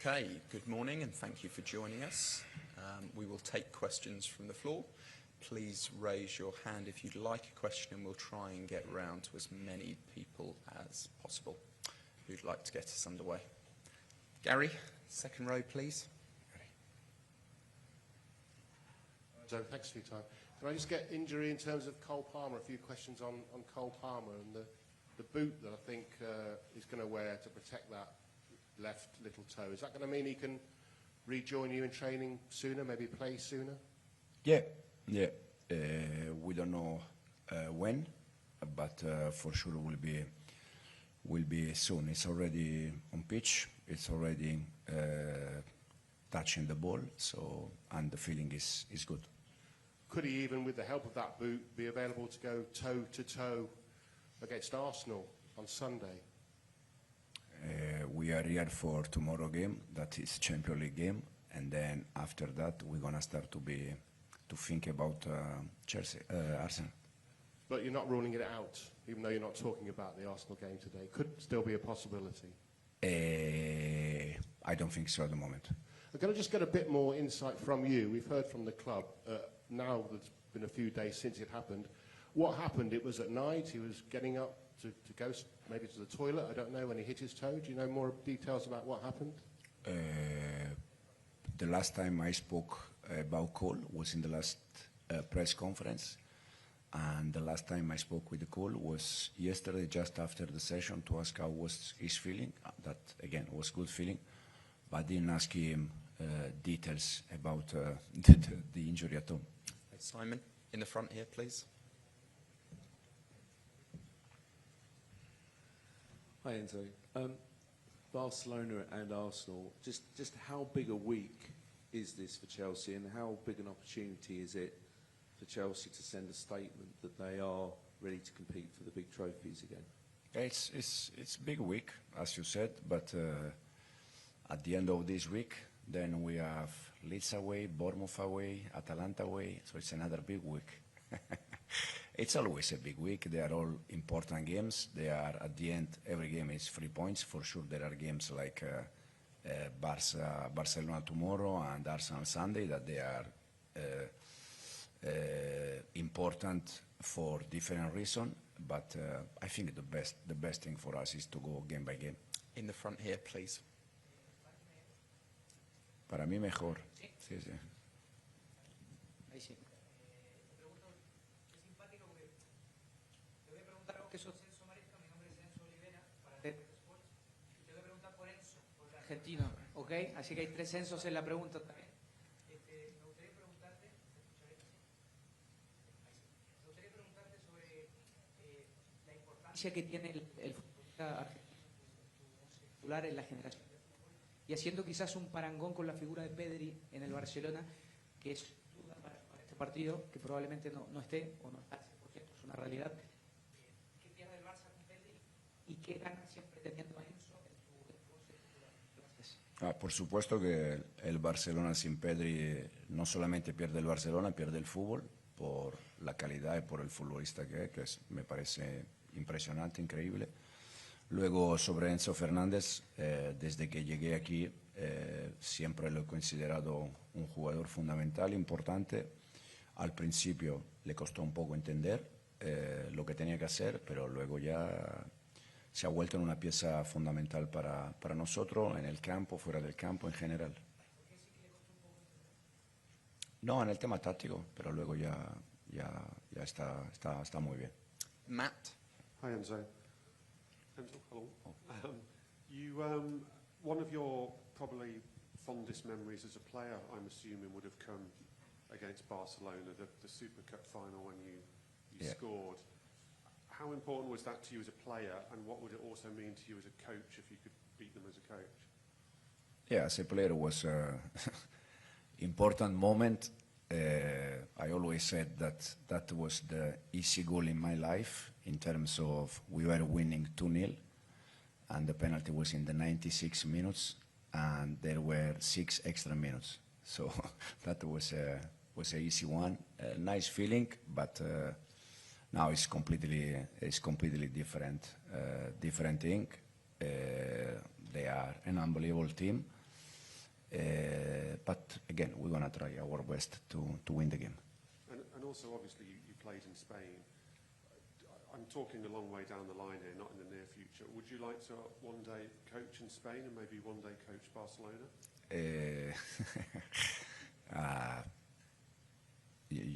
Okay, good morning and thank you for joining us. We will take questions from the floor. Please raise your hand if you'd like a question and we'll try and get round to as many people as possible who'd like to get us underway. Gary, second row please. Joe, thanks for your time. Can I just get injury in terms of Cole Palmer? A few questions on Cole Palmer and the boot that I think he's going to wear to protect that left little toe. Is that going to mean he can rejoin you in training sooner, maybe play sooner? Yeah. We don't know when, but for sure will be soon. It's already on pitch. It's already touching the ball. So and the feeling is good. Could he even, with the help of that boot, be available to go toe to toe against Arsenal on Sunday? We are here for tomorrow game. That is Champions League game, and then after that we're gonna start to think about Chelsea, Arsenal. But you're not ruling it out, even though you're not talking about the Arsenal game today. Could still be a possibility. I don't think so at the moment. I'm going to just get a bit more insight from you. We've heard from the club. Now there's been a few days since it happened. What happened? It was at night. He was getting up to go maybe to the toilet. I don't know, when he hit his toe. Do you know more details about what happened? The last time I spoke about Cole was in the last press conference, and the last time I spoke with Cole was yesterday, just after the session, to ask how was his feeling. That again was good feeling, but I didn't ask him details about the injury at all. Simon, in the front here, please. Hi Enzo. Barcelona and Arsenal, just how big a week is this for Chelsea, and how big an opportunity is it for Chelsea to send a statement that they are ready to compete for the big trophies again? It's a big week, as you said, but at the end of this week, then we have Leeds away, Bournemouth away, Atalanta away, so it's another big week. It's always a big week. They are all important games. They are, at the end, every game is 3 points. For sure, there are games like Barcelona tomorrow and Arsenal Sunday that they are important for different reasons. But I think the best thing for us is to go game by game. In the front here, please. Para mí mejor. Sí. Ahí sí. Te pregunto, es simpático porque te voy a preguntar algo que soy Enzo Maresca, mi nombre es Enzo Olivera, para TED Sports, y te voy a preguntar por Enzo, por el argentino, ¿ok? Así que hay 3 Enzos en la pregunta también. Me gustaría preguntarte, me gustaría preguntarte sobre la importancia que tiene el futbolista argentino, su titular en la generación. Y haciendo quizás un parangón con la figura de Pedri en el Barcelona, que es duda para este partido, que probablemente no esté o no está al 100%, es una realidad. ¿Qué pierde el Barça con Pedri y qué gana siempre teniendo a Enzo en su 11 titular? Gracias. Por supuesto que el Barcelona sin Pedri no solamente pierde el Barcelona, pierde el fútbol por la calidad y por el futbolista que es, me parece impresionante, increíble. Luego, sobre Enzo Fernández, desde que llegué aquí, siempre lo he considerado un jugador fundamental, importante. Al principio le costó un poco entender lo que tenía que hacer, pero luego ya se ha vuelto en una pieza fundamental para nosotros, en el campo, fuera del campo, en general. No, en el tema táctico, pero luego ya está muy bien. Matt. Hi Enzo. Enzo, hello. One of your probably fondest memories as a player, I'm assuming, would have come against Barcelona, the Super Cup final when you scored. How important was that to you as a player, and what would it also mean to you as a coach if you could beat them as a coach? Yeah, as a player, it was an important moment. I always said that was the easy goal in my life, in terms of we were winning 2-0, and the penalty was in the 96 minutes, and there were 6 extra minutes. So that was an easy one. Nice feeling, but now it's completely different thing. They are an unbelievable team. But again, we're going to try our best to win the game. And also, obviously, you played in Spain. I'm talking a long way down the line here, not in the near future. Would you like to one day coach in Spain and maybe one day coach Barcelona?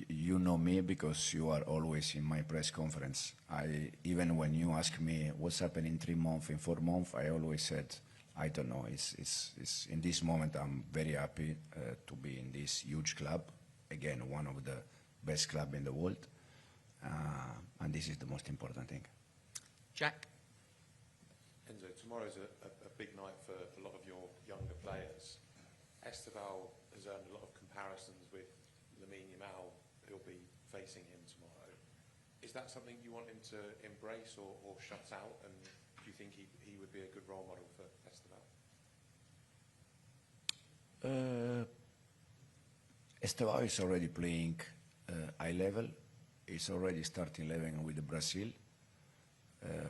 You know me because you are always in my press conference. Even when you ask me what's happening in 3 months, in 4 months, I always said, I don't know. It's in this moment, I'm very happy to be in this huge club. Again, one of the best clubs in the world. And this is the most important thing. Jack? Enzo, tomorrow's a big night for a lot of your younger players. Esteval has earned a lot of comparisons with Lamine Yamal, who'll be facing him tomorrow. Is that something you want him to embrace or shut out? And do you think he would be a good role model for Esteval? Esteval is already playing high level. He's already starting 11 with Brazil.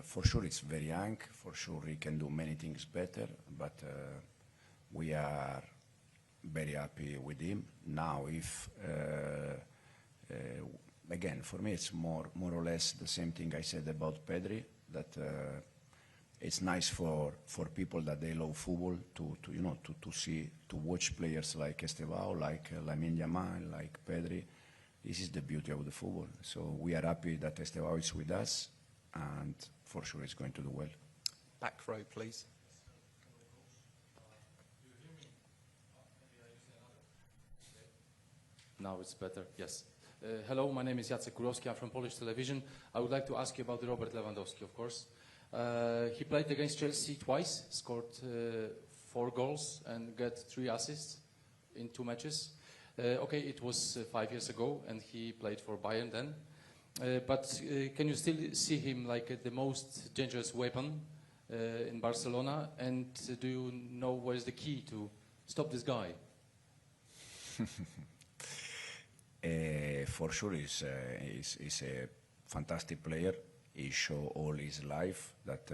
For sure, it's very young. For sure, he can do many things better. But we are very happy with him. Now, if again, for me, it's more or less the same thing I said about Pedri. That it's nice for people that they love football to watch players like Esteval, like Lamine Yamal, like Pedri. This is the beauty of the football. So we are happy that Esteval is with us, and for sure he's going to do well. Back row, please. Now it's better, yes. Hello, my name is Jacek Kurowski. I'm from Polish television. I would like to ask you about Robert Lewandowski, of course. He played against Chelsea twice, scored 4 goals and got 3 assists in 2 matches. Okay, it was 5 years ago, and he played for Bayern then. But can you still see him like the most dangerous weapon in Barcelona? And do you know where is the key to stop this guy? For sure, he's a fantastic player. He showed all his life that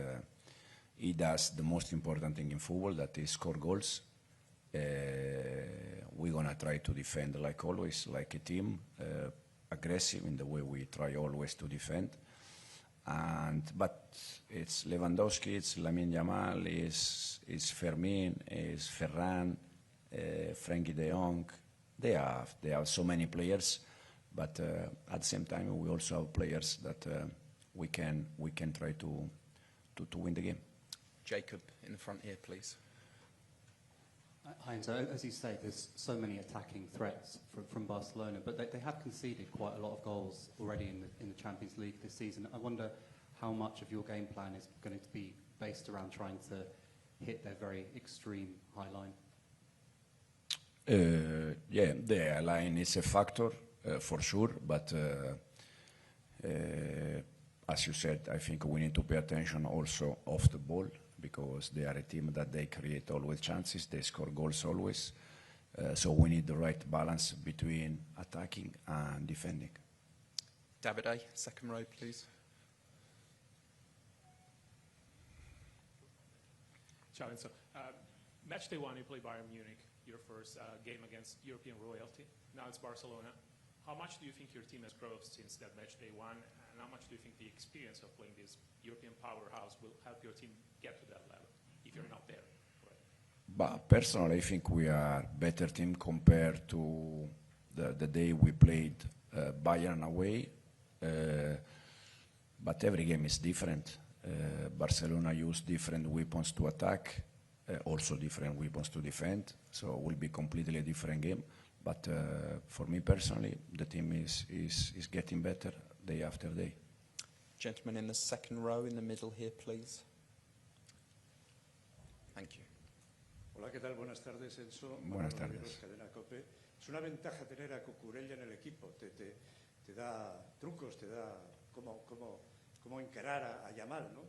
he does the most important thing in football, that is score goals. We're going to try to defend like always, like a team, aggressive in the way we try always to defend. But it's Lewandowski, it's Lamine Yamal, it's Fermin, it's Ferran, Frankie de Jong. They have so many players, but at the same time we also have players that we can try to win the game. Jacob, in the front here, please. Hi, Enzo. As you say, there's so many attacking threats from Barcelona, but they have conceded quite a lot of goals already in the Champions League this season. I wonder how much of your game plan is going to be based around trying to hit their very extreme high line. Yeah, the line is a factor for sure, but as you said, I think we need to pay attention also off the ball, because they are a team that they create always chances, they score goals always. So we need the right balance between attacking and defending. Davide, second row, please. Ciao, Enzo. Match day 1, you play Bayern Munich, your first game against European royalty. Now it's Barcelona. How much do you think your team has grown since that match day 1, and how much do you think the experience of playing this European powerhouse will help your team get to that level if you're not there? But personally, I think we are a better team compared to the day we played Bayern away. But every game is different. Barcelona use different weapons to attack, also different weapons to defend. So it will be completely a different game. But for me personally, the team is getting better day after day. Gentleman in the second row in the middle here, please. Thank you. Hola, ¿qué tal? Buenas tardes, Enzo. Buenas tardes. Cadena COPE. Es una ventaja tener a Cucurella en el equipo. Te da trucos, te da cómo encarar a Yamal, ¿no?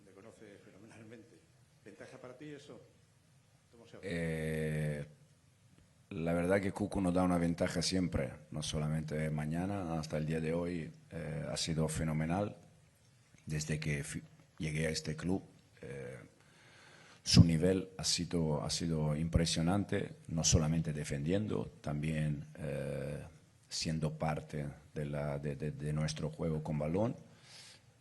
Le conoce fenomenalmente. ¿Ventaja para ti eso? ¿Cómo se hace? La verdad que Cucu nos da una ventaja siempre, no solamente mañana, hasta el día de hoy ha sido fenomenal. Desde que llegué a este club, su nivel ha sido impresionante, no solamente defendiendo, también siendo parte de nuestro juego con balón.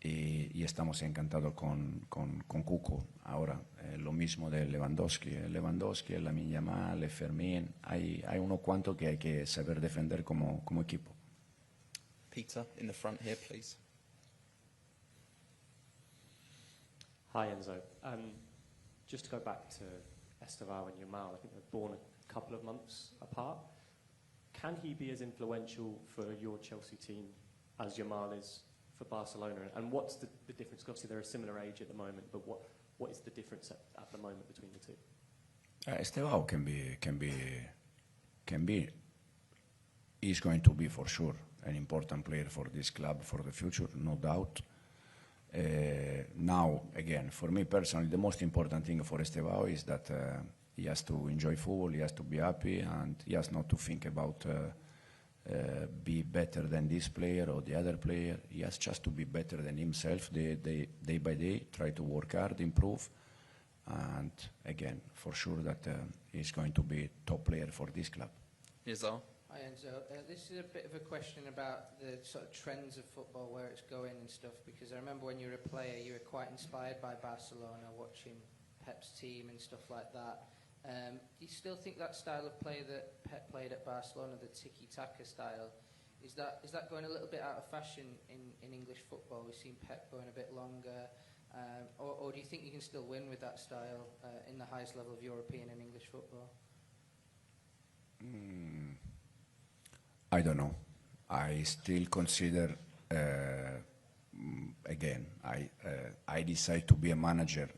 Y estamos encantados con Cuco. Ahora, lo mismo de Lewandowski, Lamine Yamal, Fermín. Hay uno cuanto que hay que saber defender como equipo. Peter, in the front here, please. Hi, Enzo. Just to go back to Estevao and Yamal, I think they're born a couple of months apart. Can he be as influential for your Chelsea team as Yamal is for Barcelona? And what's the difference? Obviously, they're a similar age at the moment, but what is the difference at the moment between the two? Estevao can be, he's going to be for sure an important player for this club for the future, no doubt. Now, again, for me personally, the most important thing for Estevao is that he has to enjoy football, he has to be happy, and he has not to think about be better than this player or the other player. He has just to be better than himself day by day, try to work hard, improve, and again, for sure that he's going to be top player for this club. Nizar? Hi Enzo, this is a bit of a question about the sort of trends of football, where it's going and stuff, because I remember when you were a player you were quite inspired by Barcelona, watching Pep's team and stuff like that. Do you still think that style of play that Pep played at Barcelona, the tiki-taka style, is that going a little bit out of fashion in English football? We've seen Pep going a bit longer, or do you think you can still win with that style in the highest level of European and English football? I don't know. I still consider, again, I decided to be a manager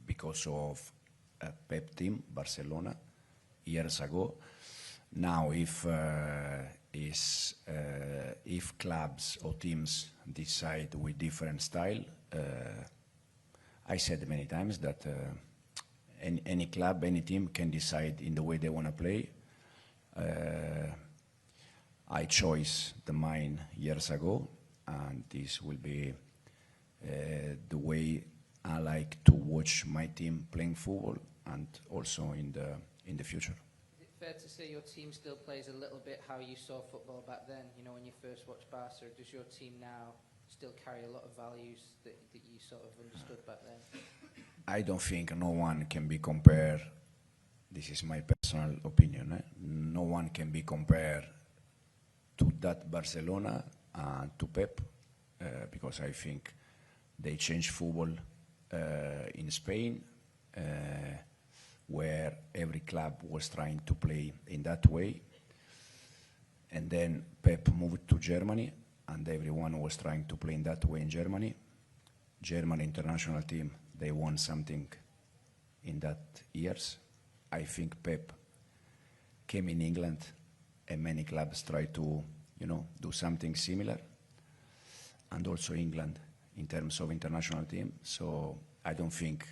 because of a Pep team, Barcelona, years ago. Now, if clubs or teams decide with different style, I said many times that any club, any team can decide in the way they want to play. I chose the mine years ago, and this will be the way I like to watch my team playing football, and also in the future. Is it fair to say your team still plays a little bit how you saw football back then? You know, when you first watched Barca, does your team now still carry a lot of values that you sort of understood back then? I don't think no one can be compared. This is my personal opinion. No one can be compared to that Barcelona and to Pep, because I think they changed football in Spain, where every club was trying to play in that way. And then Pep moved to Germany, and everyone was trying to play in that way in Germany. German international team, they won something in that years. I think Pep came in England, and many clubs tried to, do something similar. And also England, in terms of international team. So I don't think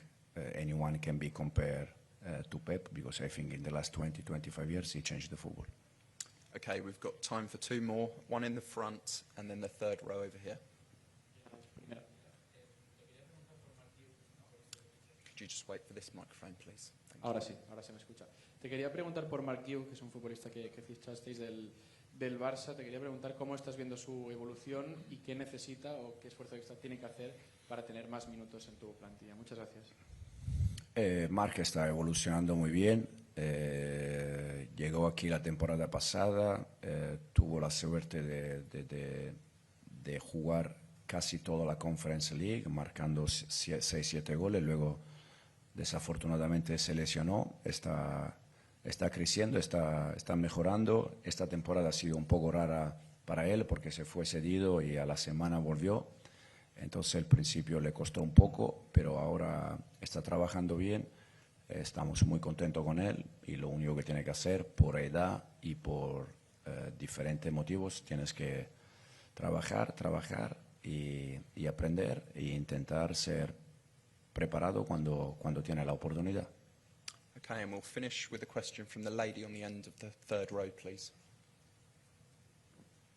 anyone can be compared to Pep, because I think in the last 20-25 years he changed the football. Okay, we've got time for two more. One in the front, and then the third row over here. Could you just wait for this microphone, please? Ahora sí me escucha. Te quería preguntar por Marc Guiu, que es un futbolista que fichasteis del Barça. Te quería preguntar cómo estás viendo su evolución y qué necesita o qué esfuerzo extra tiene que hacer para tener más minutos en tu plantilla. Muchas gracias. Marc está evolucionando muy bien. Llegó aquí la temporada pasada, tuvo la suerte de jugar casi toda la Conference League, marcando 6-7 goles. Luego, desafortunadamente, se lesionó. Está creciendo, está mejorando. Esta temporada ha sido un poco rara para él porque se fue cedido y a la semana volvió. Entonces, al principio le costó un poco, pero ahora está trabajando bien. Estamos muy contentos con él, y lo único que tiene que hacer, por edad y por diferentes motivos, tienes que trabajar y aprender e intentar ser preparado cuando tiene la oportunidad. Okay, and we'll finish with a question from the lady on the end of the third row, please.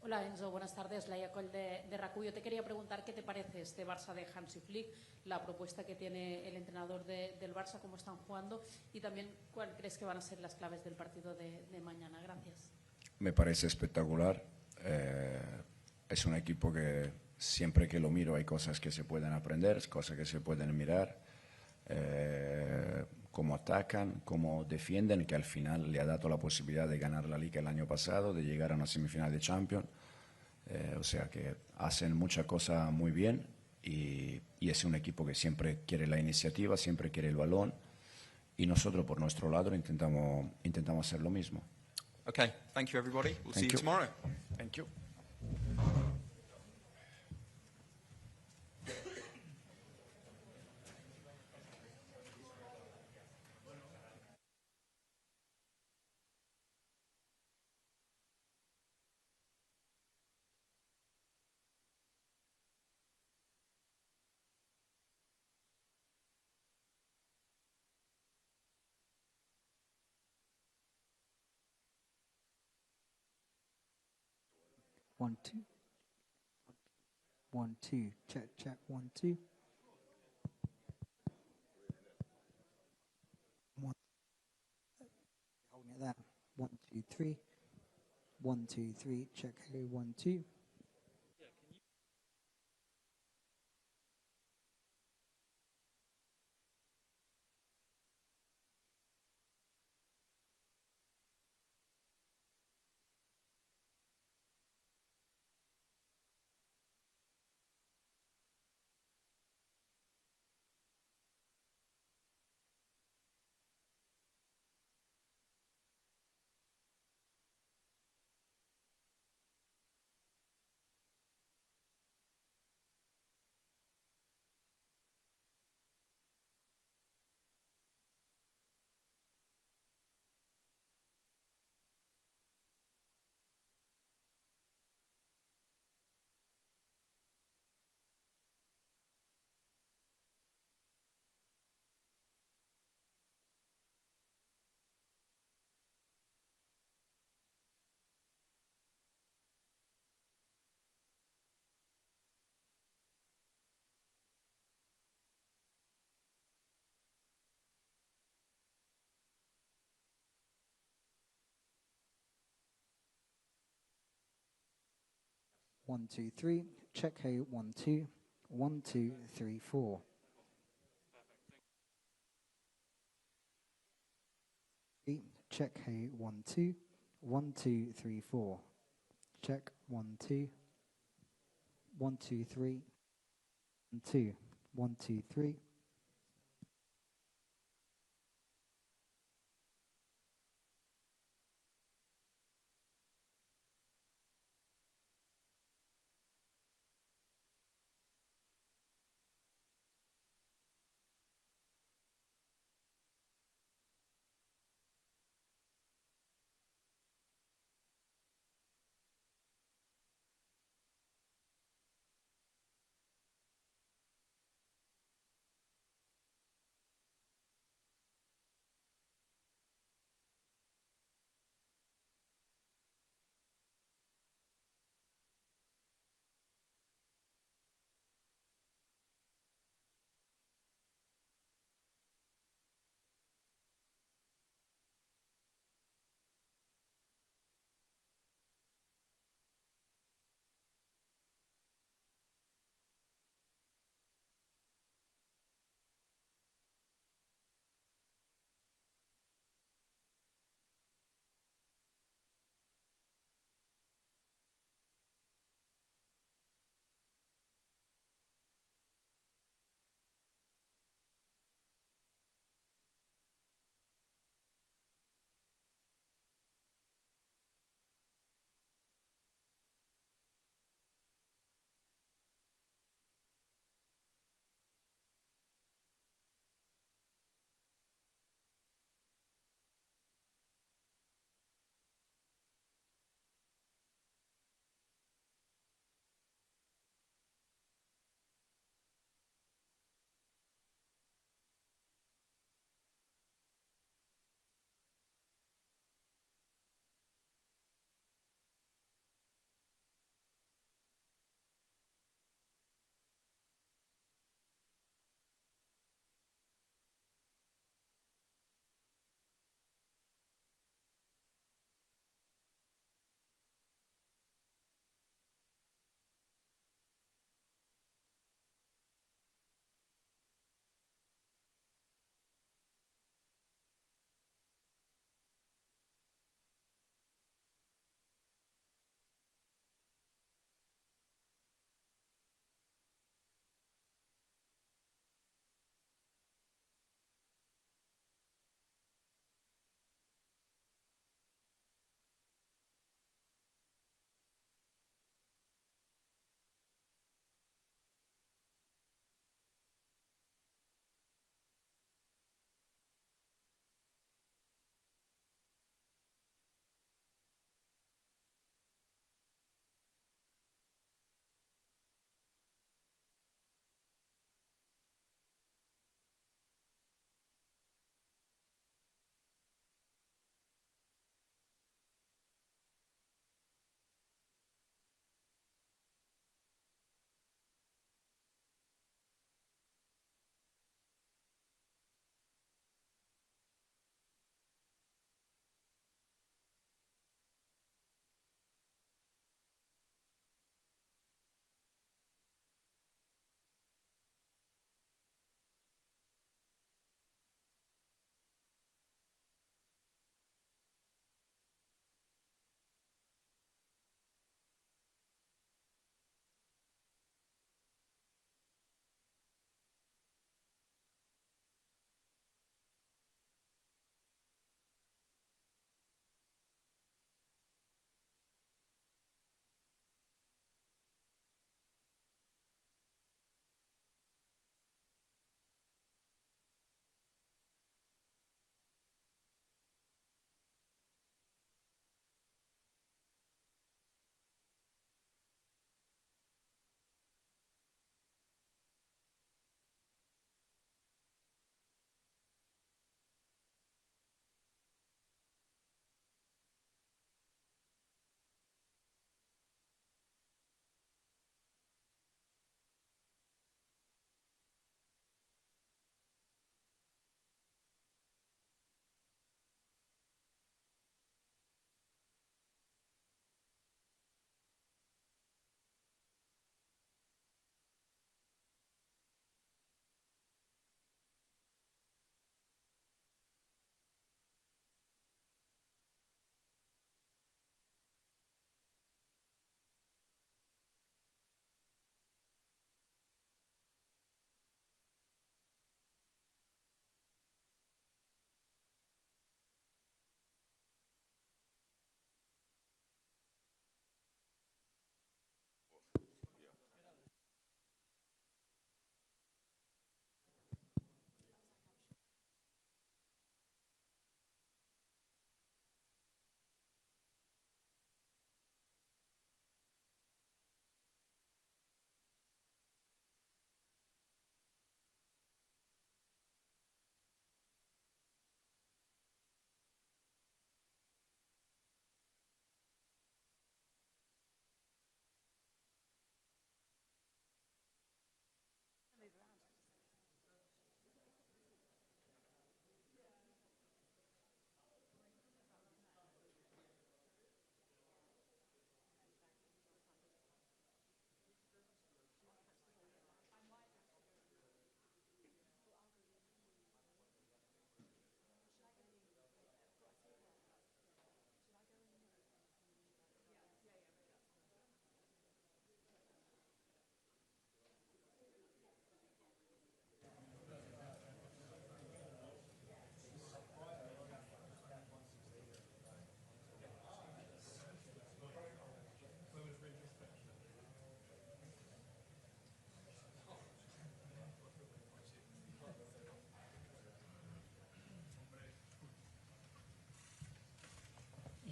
Hola Enzo, buenas tardes. Laia Coll de RAC1. Yo te quería preguntar qué te parece este Barça de Hansi Flick, la propuesta que tiene el entrenador del Barça, cómo están jugando y también cuál crees que van a ser las claves del partido de mañana. Gracias. Me parece espectacular. Es un equipo que siempre que lo miro hay cosas que se pueden aprender, cosas que se pueden mirar. Cómo atacan, cómo defienden, que al final le ha dado la posibilidad de ganar la Liga el año pasado, de llegar a una semifinal de Champions. O sea que hacen muchas cosas muy bien y es un equipo que siempre quiere la iniciativa, siempre quiere el balón y nosotros por nuestro lado intentamos hacer lo mismo. Okay, thank you everybody. We'll see Thank you you. tomorrow. Thank you. One, two. 1, 2. Check, check. 1, 2. 1. Holding it there. 1, 2, 3. 1, 2, 3. Check. 1, 2. One, two, three. Check. 1, 2. 1, 2, 3, 4. Check. 1, 2. 1, 2, 3, 4. Check. 1, 2. 1, 2, 3. 2. 1, 2, 3.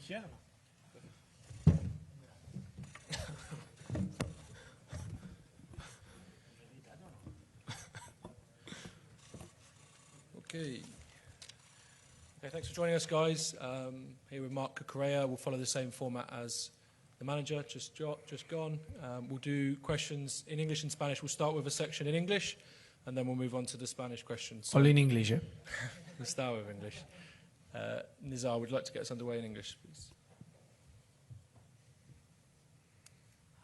Iniziamo. Okay. Thanks for joining us, guys. Here with Mark Cucurella. We'll follow the same format as the manager, just gone. We'll do questions in English and Spanish. We'll start with a section in English, and then we'll move on to the Spanish questions. All in English, eh? We'll start with English. Nizar, would you like to get us underway in English, please?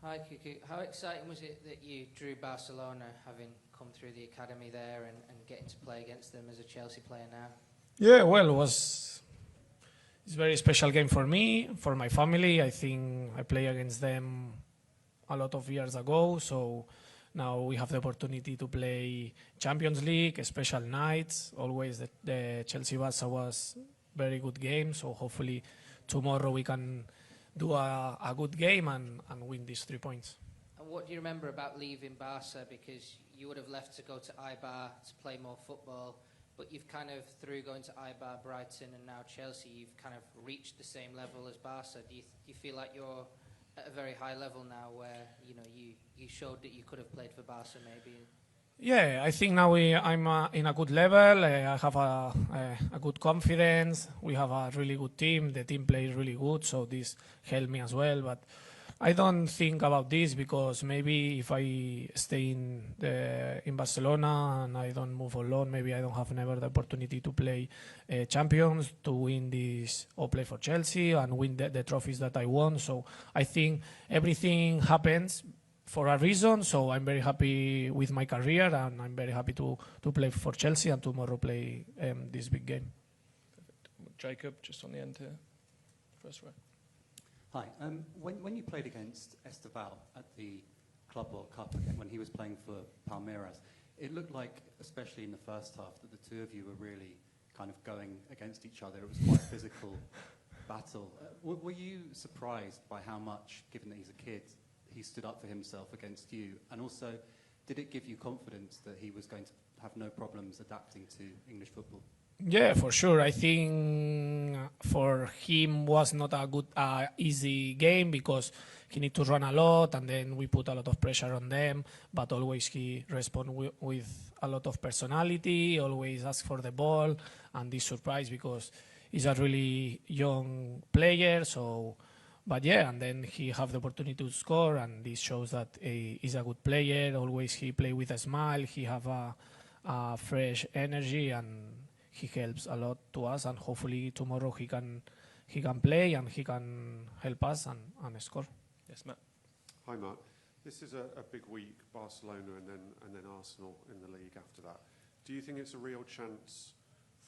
Hi, Cucu. How exciting was it that you drew Barcelona, having come through the academy there and getting to play against them as a Chelsea player now? Yeah, well, it's a very special game for me, for my family. I think I played against them a lot of years ago, so now we have the opportunity to play Champions League, special nights. Always the Chelsea-Barça was very good game, so hopefully tomorrow we can do a good game and win these 3 points. And what do you remember about leaving Barca? Because you would have left to go to Eibar to play more football, but you've kind of, through going to Eibar, Brighton and now Chelsea, you've kind of reached the same level as Barca. Do you feel like you're at a very high level now where, you know, you showed that you could have played for Barca maybe? Yeah, I think now I'm in a good level. I have a good confidence. We have a really good team. The team plays really good, so this helped me as well. But I don't think about this because maybe if I stay in Barcelona and I don't move on loan, maybe I don't have never the opportunity to play Champions, to win this or play for Chelsea and win the trophies that I won. So I think everything happens for a reason, so I'm very happy with my career and I'm very happy to play for Chelsea and tomorrow play this big game. Perfect. Jacob, just on the end here, first row. Hi. When you played against Esteval at the Club World Cup again, when he was playing for Palmeiras, it looked like, especially in the first half, that the two of you were really kind of going against each other. It was quite a physical battle. Were you surprised by how much, given that he's a kid, he stood up for himself against you? And also, did it give you confidence that he was going to have no problems adapting to English football? Yeah, for sure. I think for him was not a good, easy game because he need to run a lot and then we put a lot of pressure on them. But always he respond with a lot of personality, always ask for the ball and this surprise because he's a really young player. So. But yeah, and then he have the opportunity to score, and this shows that he's a good player. Always he play with a smile. He have a fresh energy, and he helps a lot to us. And hopefully tomorrow he can play and he can help us and score. Yes, Matt. Hi, Mark. This is a big week, Barcelona and then Arsenal in the league after that. Do you think it's a real chance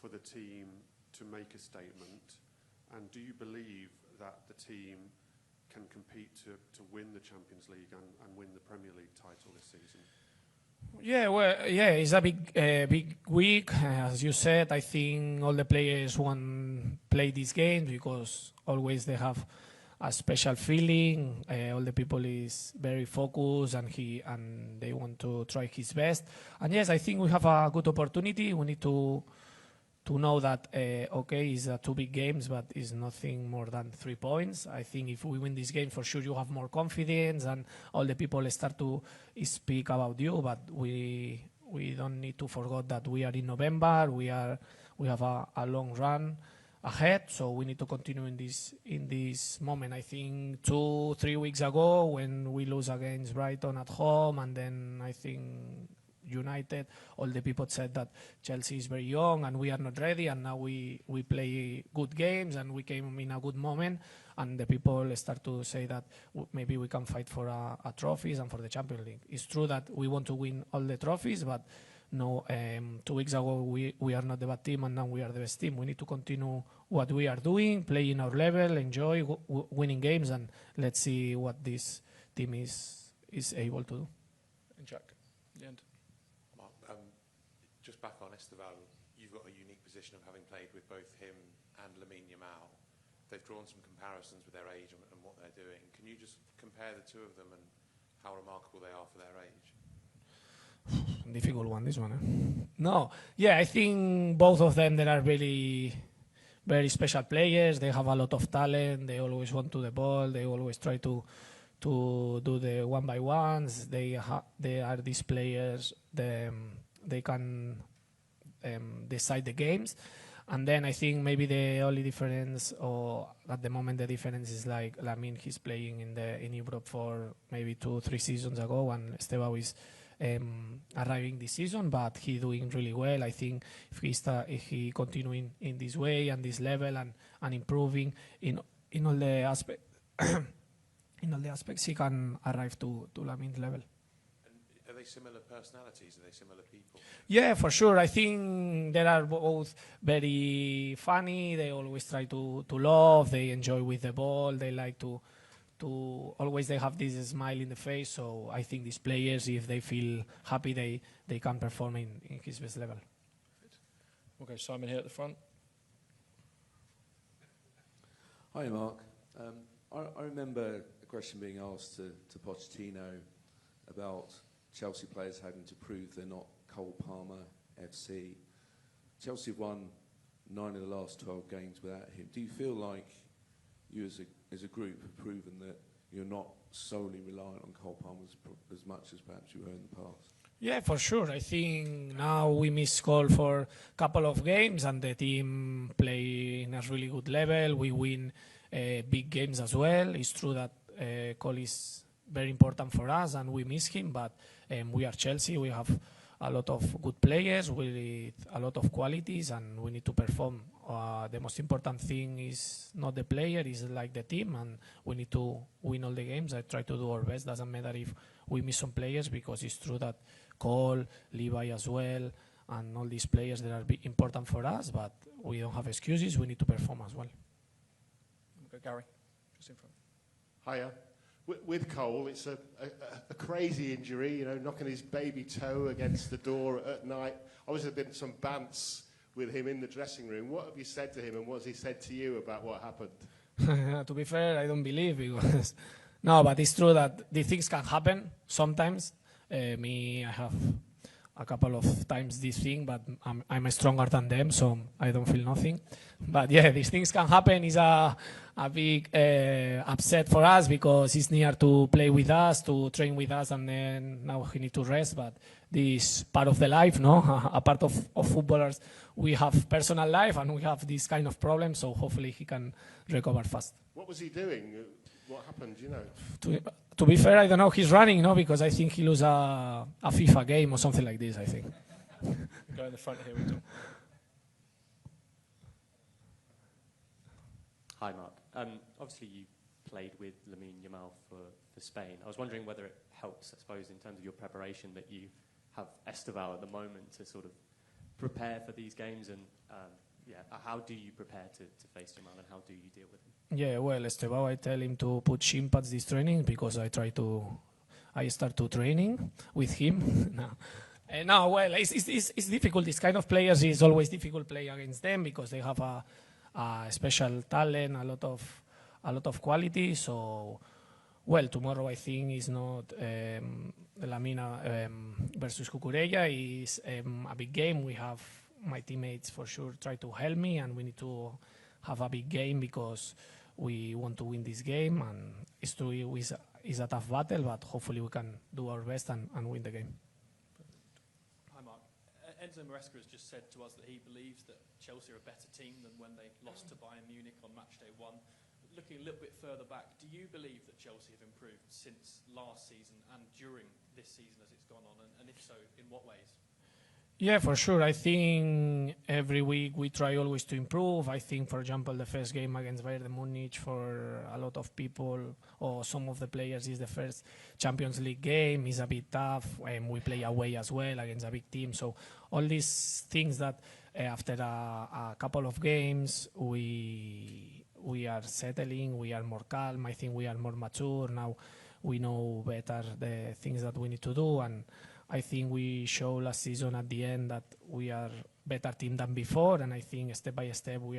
for the team to make a statement? And do you believe that the team can compete to win the Champions League and win the Premier League title this season? Yeah, well, yeah, it's a big week. As you said, I think all the players want to play this game because always they have a special feeling. All the people is very focused and they want to try his best. And yes, I think we have a good opportunity. We need to know that, okay, it's 2 big games, but it's nothing more than 3 points. I think if we win this game, for sure you have more confidence and all the people start to speak about you, but we don't need to forget that we are in November, we have a long run ahead, so we need to continue in this moment. I think 2-3 weeks ago when we lose against Brighton at home, and then I think United, all the people said that Chelsea is very young and we are not ready, and now we play good games and we came in a good moment, and the people start to say that maybe we can fight for a trophies and for the Champions League. It's true that we want to win all the trophies, but no, 2 weeks ago we are not the bad team and now we are the best team. We need to continue what we are doing, playing our level, enjoy winning games, and let's see what this team is able to do. And Jack, the end. Just back on Esteval, you've got a unique position of having played with both him and Lamine Yamal. They've drawn some comparisons with their age and what they're doing. Can you just compare the two of them and how remarkable they are for their age? Difficult one, this one. No, yeah, I think both of them they are very, very special players. They have a lot of talent. They always want to the ball. They always try to do the one by ones. They are these players. They can decide the games. And then I think maybe the only difference, or at the moment the difference, is like Lamine, he's playing in Europe for maybe 2-3 seasons ago, and Estevao is arriving this season, but he doing really well. I think if he continuing in this way and this level and improving in all the aspects, in all the aspects, he can arrive to Lamine's level. Are they similar personalities? Are they similar people? Yeah, for sure. I think they are both very funny. They always try to love. They enjoy with the ball. They like to always they have this smile in the face. So I think these players, if they feel happy, they can perform in his best level. Okay, Simon here at the front. Hi, Mark. I remember a question being asked to Pochettino about Chelsea players having to prove they're not Cole Palmer FC. Chelsea have won 9 of the last 12 games without him. Do you feel like you as a group have proven that you're not solely reliant on Cole Palmer as much as perhaps you were in the past? Yeah, for sure. I think now we miss Cole for a couple of games and the team play in a really good level. We win big games as well. It's true that Cole is very important for us and we miss him, but we are Chelsea. We have a lot of good players with a lot of qualities and we need to perform. The most important thing is not the player, it's like the team, and we need to win all the games. I try to do our best. Doesn't matter if we miss some players, because it's true that Cole, Levi as well, and all these players that are important for us, but we don't have excuses. We need to perform as well. Okay, Gary, just in front. Hiya. With Cole, it's a crazy injury, you know, knocking his baby toe against the door at night. Obviously, there's been some bants with him in the dressing room. What have you said to him, and what has he said to you about what happened? To be fair, I don't believe, because no, but it's true that these things can happen sometimes. I have a couple of times this thing, but I'm stronger than them, so I don't feel nothing. But yeah, these things can happen. It's a big upset for us, because he's near to play with us, to train with us, and then now he needs to rest. But this part of the life, no? A part of footballers, we have personal life and we have this kind of problem, so hopefully he can recover fast. What was he doing? What happened, you know? To be fair, I don't know. He's running, no? Because I think he lose a FIFA game or something like this, I think. Go in the front here. We'll Hi, Mark. Obviously, you played with Lamine Yamal for Spain. I was wondering whether it helps, I suppose, in terms of your preparation, that you have Estevao at the moment to sort of prepare for these games, and how do you prepare to face Yamal, and how do you deal with him? Yeah, well, Estevao, I tell him to put shin pads this training, because I start to training with him. No, well, it's difficult. This kind of players is always difficult play against them, because they have a special talent, a lot of quality. So, well, tomorrow I think is not Lamina versus Cucurella. Is a big game. We have my teammates for sure try to help me, and we need to have a big game, because we want to win this game, and it's true it's a tough battle, but hopefully we can do our best and win the game. Hi, Mark. Enzo Maresca has just said to us that he believes that Chelsea are a better team than when they lost to Bayern Munich on match day 1. Looking a little bit further back, do you believe that Chelsea have improved since last season and during this season as it's gone on, and if so, in what ways? Yeah, for sure. I think every week we try always to improve. I think, for example, the first game against Bayern Munich, for a lot of people or some of the players, is the first Champions League game. It's a bit tough, and we play away as well against a big team. So all these things that after a couple of games we are settling, we are more calm. I think we are more mature now. We know better the things that we need to do, and I think we showed last season at the end that we are better team than before, and I think step by step we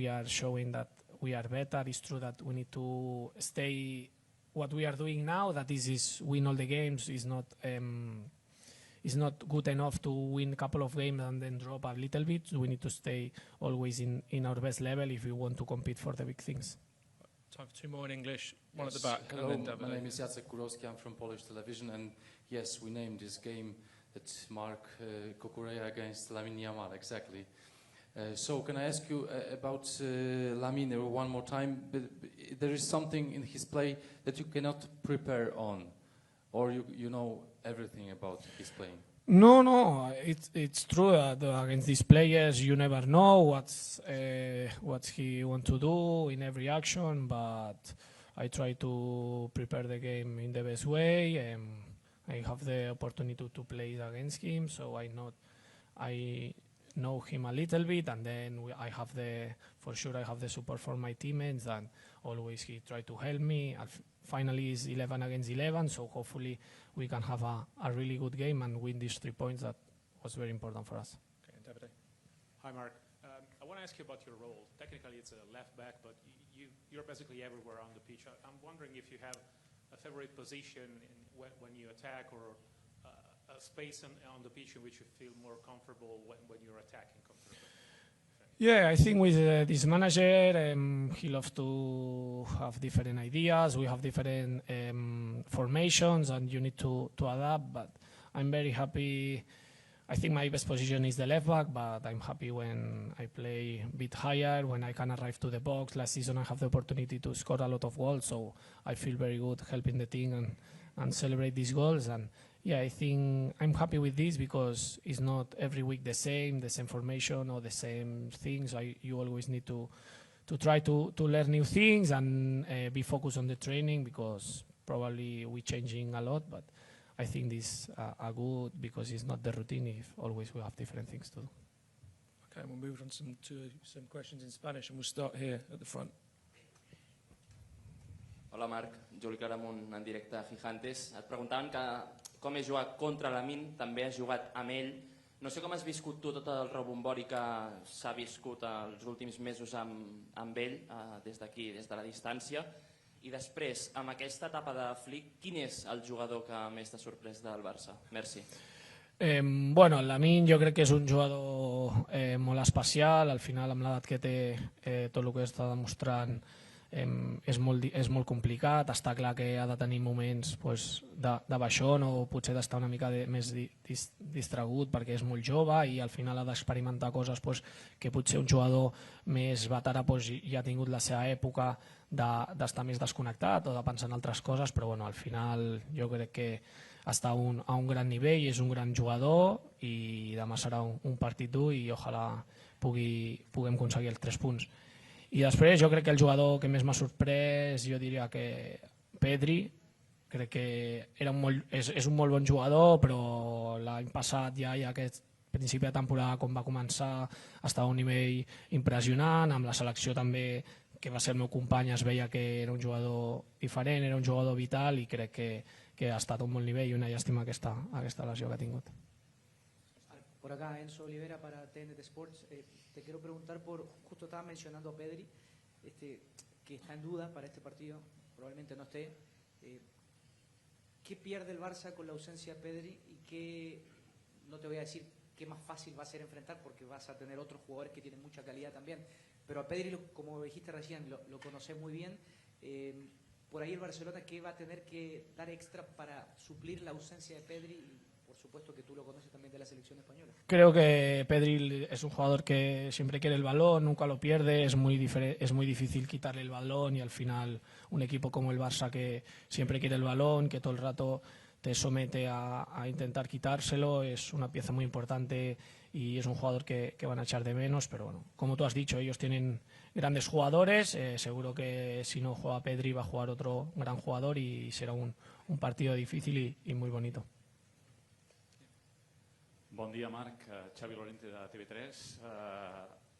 are showing that we are better. It's true that we need to stay what we are doing now, that this is win all the games, is not is not good enough to win a couple of games and then drop a little bit. We need to stay always in our best level if we want to compete for the big things. Time for two more in English. One at the back. Hello, and then my name is Jacek Kurowski. I'm from Polish television, and yes, we named this game that Mark Kukureya against Lamine Yamal, exactly. So can I ask you about Lamine one more time? There is something in his play that you cannot prepare on, or you know everything about his playing? No, it's true that against these players you never know what he want to do in every action, but I try to prepare the game in the best way. I have the opportunity to play against him, so I know him a little bit, and then I have the support from my teammates, and always he try to help me. Finally, it's 11 against 11, so hopefully we can have a really good game and win these 3 points. That was very important for us. Okay, Davide. Hi, Mark. I want to ask you about your role. Technically, it's a left back, but you're basically everywhere on the pitch. I'm wondering if you have a favorite position when you attack, or a space on the pitch in which you feel more comfortable when you're attacking comfortably. Yeah, I think with this manager, he loves to have different ideas. We have different formations, and you need to adapt. But I'm very happy. I think my best position is the left back, but I'm happy when I play a bit higher, when I can arrive to the box. Last season, I have the opportunity to score a lot of goals, so I feel very good helping the team and celebrate these goals. And yeah, I think I'm happy with this because it's not every week the same formation or the same things. You always need to try to learn new things and be focused on the training, because probably we're changing a lot, but I think this are good because it's not the routine if always we have different things to do. Okay, we'll move on to some questions in Spanish, and we'll start here at the front. Hola Marc, Juli Claramunt en directe a Gigantes. Et preguntaven com has jugat contra l'Amin, també has jugat amb ell. No sé com has viscut tu tot el rebombori que s'ha viscut els últims mesos amb ell, des d'aquí, des de la distància. I després, amb aquesta etapa de Flick, quin és el jugador que més t'ha sorprès del Barça? Merci. Bueno, Lamine jo crec que és un jugador molt especial. Al final, amb l'edat que té, tot el que està demostrant és molt complicat. Està clar que ha de tenir moments de baixón, o potser d'estar una mica més distragut perquè és molt jove, i al final ha d'experimentar coses que potser un jugador més veterà ja ha tingut la seva època d'estar més desconnectat o de pensar en altres coses, però bueno, al final jo crec que està a un gran nivell, és un gran jugador, i demà serà un partit dur i ojalà puguem aconseguir els 3 punts. I després jo crec que el jugador que més m'ha sorprès, jo diria que Pedri. Crec que és un molt bon jugador, però l'any passat ja aquest principi de temporada, com va començar, estava a un nivell impressionant. Amb la selecció també, que va ser el meu company, es veia que era un jugador diferent, era un jugador vital, i crec que ha estat a un bon nivell, i una llàstima aquesta lesió que ha tingut. Por acá, Enzo Olivera para TNT Sports. Te quiero preguntar justo estaba mencionando a Pedri, que está en duda para este partido, probablemente no esté. ¿Qué pierde el Barça con la ausencia de Pedri? Y no te voy a decir qué más fácil va a ser enfrentar, porque vas a tener otros jugadores que tienen mucha calidad también. Pero a Pedri, como dijiste recién, lo conoces muy bien. Por ahí el Barcelona, ¿qué va a tener que dar extra para suplir la ausencia de Pedri? Por supuesto que tú lo conoces también de la selección española. Creo que Pedri es un jugador que siempre quiere el balón, nunca lo pierde, es muy difícil quitarle el balón, y al final un equipo como el Barça, que siempre quiere el balón, que todo el rato te somete a intentar quitárselo, es una pieza muy importante y es un jugador que van a echar de menos. Pero bueno, como tú has dicho, ellos tienen grandes jugadores, seguro que si no juega Pedri va a jugar otro gran jugador y será un partido difícil y muy bonito. Bon dia, Marc. Xavi Lorente de TV3.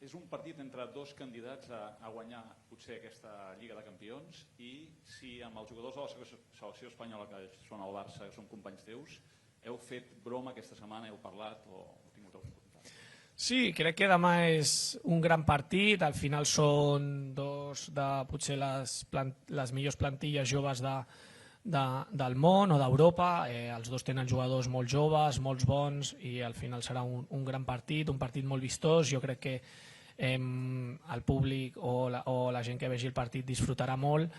És un partit entre dos candidats a guanyar potser aquesta Lliga de Campions, i si amb els jugadors de la selecció espanyola, que són al Barça, que són companys teus, heu fet broma aquesta setmana, heu parlat o heu tingut algun contacte? Sí, crec que demà és un gran partit. Al final són dos de potser les millors plantilles joves del món o d'Europa. Els dos tenen jugadors molt joves, molts bons, i al final serà un gran partit, un partit molt vistós. Jo crec que el públic o la gent que vegi el partit disfrutarà molt,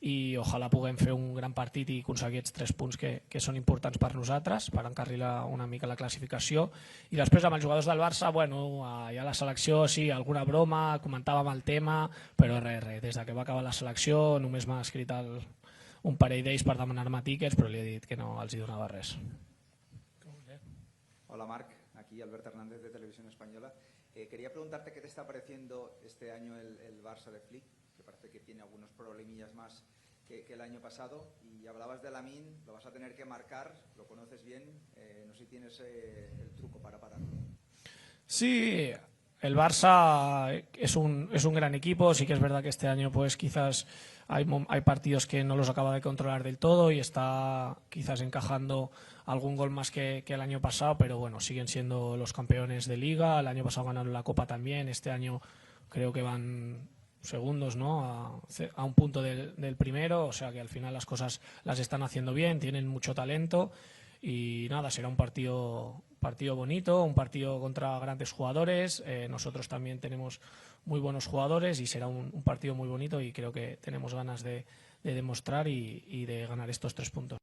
i ojalà puguem fer un gran partit i aconseguir aquests 3 punts que són importants per nosaltres, per encarrilar una mica la classificació. I després amb els jugadors del Barça, bueno, ja la selecció, sí, alguna broma, comentàvem el tema, però res, des que va acabar la selecció només m'ha escrit un parell d'ells per demanar-me tíquets, però li he dit que no els hi donava res. Hola Marc, aquí Albert Hernández de Televisión Española. Quería preguntarte qué te está pareciendo este año el Barça de Flick, que parece que tiene algunos problemillas más que el año pasado, y hablabas de Lamine, lo vas a tener que marcar, lo conoces bien, no sé si tienes el truco para pararlo. Sí, el Barça es un gran equipo. Sí que es verdad que este año pues quizás hay partidos que no los acaba de controlar del todo y está quizás encajando algún gol más que el año pasado, pero bueno, siguen siendo los campeones de Liga. El año pasado ganaron la Copa también, este año creo que van segundos, ¿no? a un punto del primero, o sea que al final las cosas las están haciendo bien, tienen mucho talento, y nada, será un partido bonito, un partido contra grandes jugadores. Nosotros también tenemos muy buenos jugadores y será un partido muy bonito, y creo que tenemos ganas de demostrar y de ganar estos 3 puntos.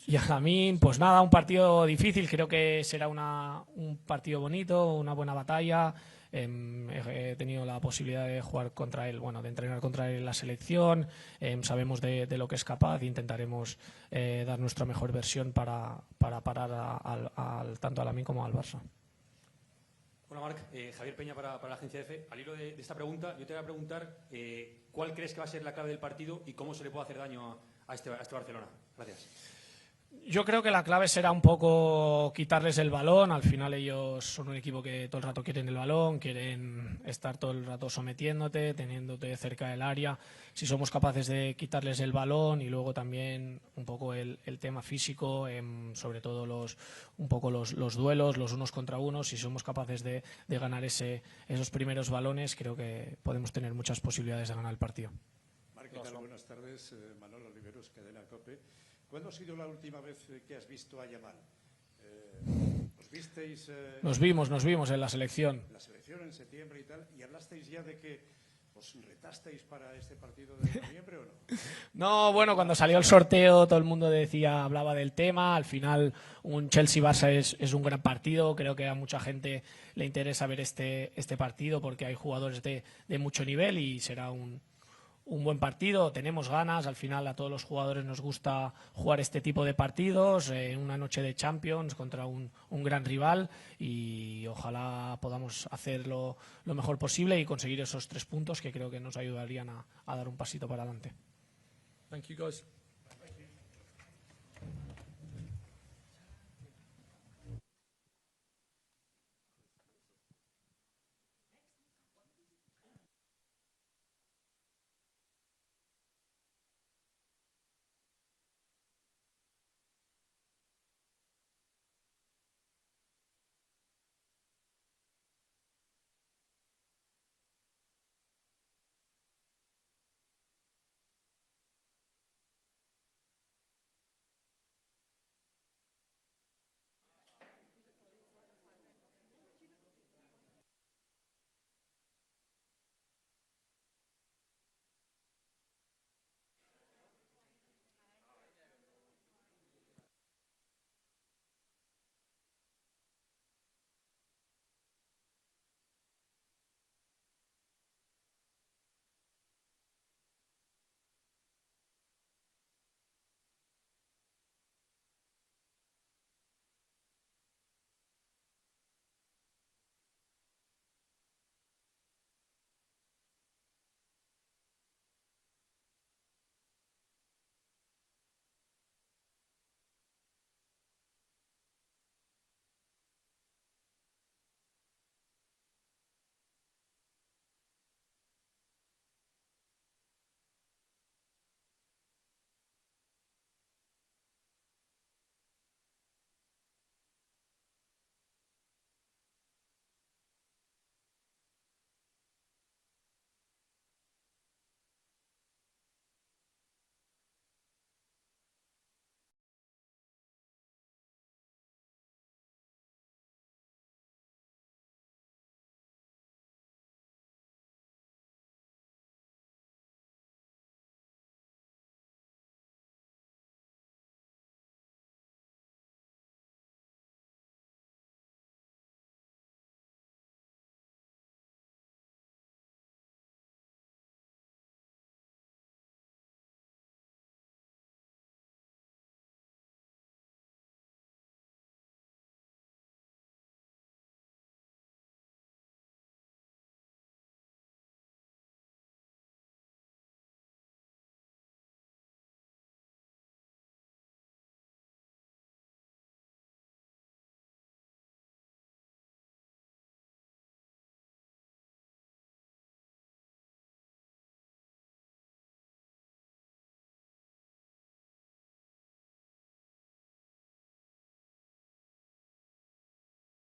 Y a Lamine, pues nada, un partido difícil, creo que será un partido bonito, una buena batalla. He tenido la posibilidad de jugar contra él, bueno, de entrenar contra él en la selección. Sabemos de lo que es capaz, e intentaremos dar nuestra mejor versión para parar tanto a Lamine como al Barça. Hola Marc, Javier Peña para la agencia EFE. Al hilo de esta pregunta, yo te voy a preguntar ¿cuál crees que va a ser la clave del partido y cómo se le puede hacer daño a este Barcelona? Gracias. Yo creo que la clave será un poco quitarles el balón. Al final ellos son un equipo que todo el rato quieren el balón, quieren estar todo el rato sometiéndote, teniéndote cerca del área. Si somos capaces de quitarles el balón, y luego también un poco el tema físico, sobre todo los duelos, los unos contra unos, si somos capaces de ganar esos primeros balones, creo que podemos tener muchas posibilidades de ganar el partido. Marc, ¿qué tal? Buenas tardes. Manolo Oliveros, Cadena COPE. ¿Cuándo ha sido la última vez que has visto a Yamal? ¿Os visteis? Nos vimos en la selección. En la selección en septiembre y tal. ¿Y hablasteis ya de que os retasteis para este partido de noviembre o no? No, bueno, cuando salió el sorteo todo el mundo hablaba del tema. Al final un Chelsea-Barça es un gran partido. Creo que a mucha gente le interesa ver este partido porque hay jugadores de mucho nivel y será un buen partido. Tenemos ganas, al final a todos los jugadores nos gusta jugar este tipo de partidos, una noche de Champions contra un gran rival, y ojalá podamos hacerlo lo mejor posible y conseguir esos 3 puntos que creo que nos ayudarían a dar un pasito para adelante. Thank you guys.